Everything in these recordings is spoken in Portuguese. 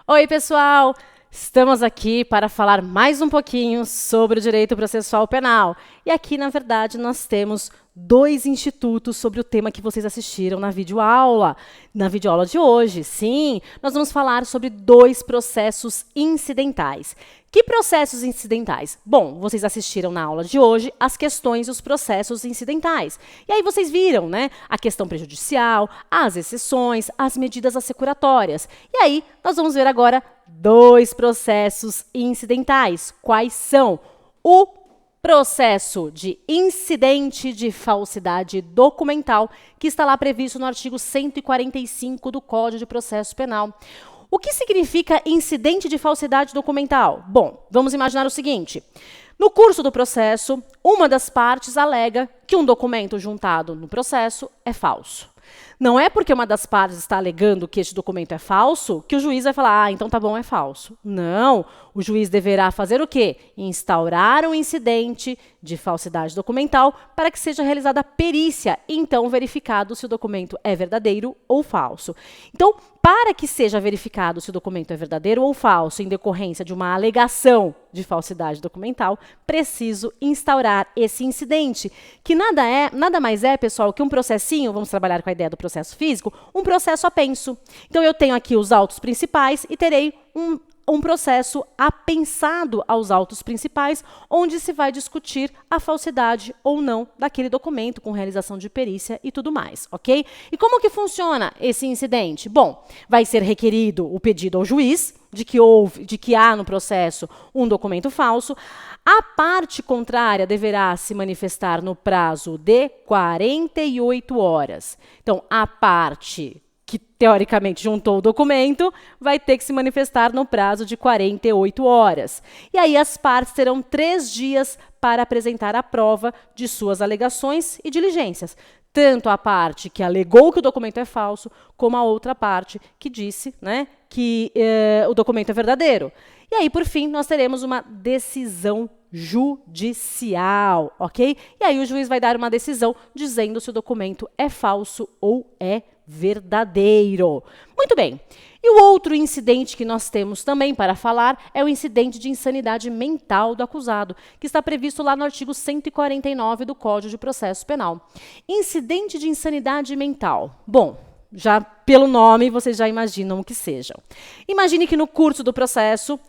Oi, pessoal! Estamos aqui para falar mais um pouquinho sobre o direito processual penal. E aqui, na verdade, nós temos dois institutos sobre o tema que vocês assistiram na videoaula. Na videoaula de hoje, sim, nós vamos falar sobre dois processos incidentais. Que processos incidentais? Bom, vocês assistiram na aula de hoje as questões e os processos incidentais. E aí vocês viram, né, a questão prejudicial, as exceções, as medidas assecuratórias. E aí nós vamos ver agora dois processos incidentais. Quais são? O processo de incidente de falsidade documental, que está lá previsto no artigo 145 do Código de Processo Penal. O que significa incidente de falsidade documental? Bom, vamos imaginar o seguinte. No curso do processo, uma das partes alega que um documento juntado no processo é falso. Não é porque uma das partes está alegando que este documento é falso que o juiz vai falar, então tá bom, é falso. Não, o juiz deverá fazer o quê? Instaurar um incidente de falsidade documental para que seja realizada a perícia e então verificado se o documento é verdadeiro ou falso. Então, para que seja verificado se o documento é verdadeiro ou falso em decorrência de uma alegação de falsidade documental, preciso instaurar esse incidente, que nada mais é, pessoal, que um processinho, vamos trabalhar com a ideia do processo físico, um processo apenso. Então, eu tenho aqui os autos principais e terei um processo apensado aos autos principais, onde se vai discutir a falsidade ou não daquele documento, com realização de perícia e tudo mais, ok? E como que funciona esse incidente? Bom, vai ser requerido o pedido ao juiz de que há no processo um documento falso. A parte contrária deverá se manifestar no prazo de 48 horas. Então, a parte que teoricamente juntou o documento, vai ter que se manifestar no prazo de 48 horas. E aí as partes terão 3 dias para apresentar a prova de suas alegações e diligências. Tanto a parte que alegou que o documento é falso, como a outra parte que disse, né, que o documento é verdadeiro. E aí, por fim, nós teremos uma decisão judicial, ok? E aí o juiz vai dar uma decisão dizendo se o documento é falso ou é verdadeiro. Muito bem. E o outro incidente que nós temos também para falar é o incidente de insanidade mental do acusado, que está previsto lá no artigo 149 do Código de Processo Penal. Incidente de insanidade mental. Bom, já pelo nome vocês já imaginam o que sejam. Imagine que no curso do processo,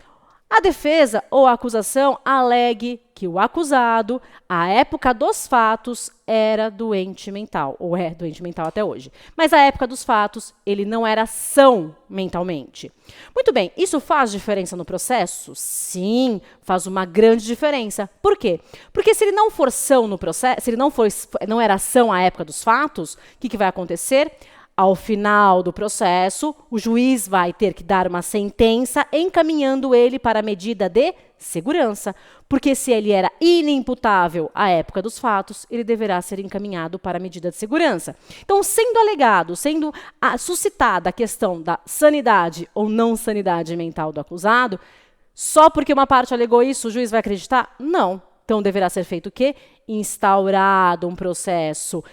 a defesa ou a acusação alegue que o acusado, à época dos fatos, era doente mental, ou é doente mental até hoje. Mas à época dos fatos, ele não era são mentalmente. Muito bem, isso faz diferença no processo? Sim, faz uma grande diferença. Por quê? Porque se ele não for são no processo, se ele não era são à época dos fatos, o que vai acontecer? Ao final do processo, o juiz vai ter que dar uma sentença encaminhando ele para a medida de segurança, porque se ele era inimputável à época dos fatos, ele deverá ser encaminhado para a medida de segurança. Então, sendo alegado, sendo suscitada a questão da sanidade ou não sanidade mental do acusado, só porque uma parte alegou isso, o juiz vai acreditar? Não. Então, deverá ser feito o quê? Instaurado um processo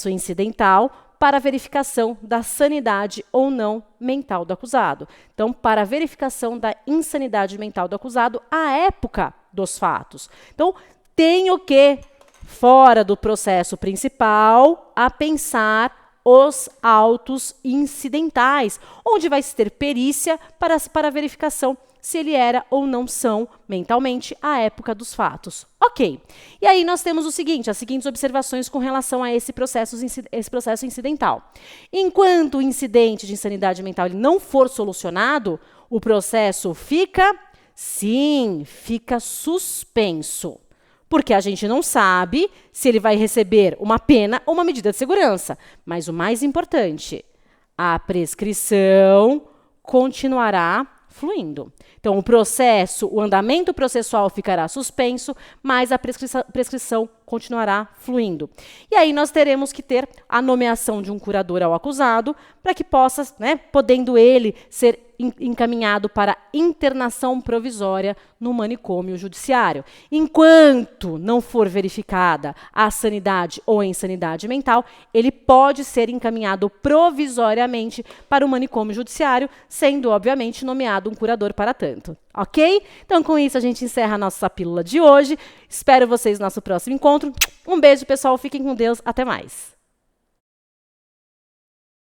incidental para a verificação da sanidade ou não mental do acusado. Então, para a verificação da insanidade mental do acusado à época dos fatos. Então, tenho que, fora do processo principal, a pensar os autos incidentais, onde vai se ter perícia para a verificação se ele era ou não são mentalmente à época dos fatos. Ok. E aí nós temos o seguinte, as seguintes observações com relação a esse processo incidental. Enquanto o incidente de insanidade mental ele não for solucionado, o processo fica, sim, fica suspenso. Porque a gente não sabe se ele vai receber uma pena ou uma medida de segurança. Mas o mais importante, a prescrição continuará fluindo. Então, o andamento processual ficará suspenso, mas a prescrição continuará fluindo. E aí nós teremos que ter a nomeação de um curador ao acusado, para que possa, podendo ele ser encaminhado para internação provisória no manicômio judiciário. Enquanto não for verificada a sanidade ou insanidade mental, ele pode ser encaminhado provisoriamente para o manicômio judiciário, sendo, obviamente, nomeado um curador para tanto. Ok? Então, com isso, a gente encerra a nossa pílula de hoje. Espero vocês no nosso próximo encontro. Um beijo, pessoal. Fiquem com Deus. Até mais.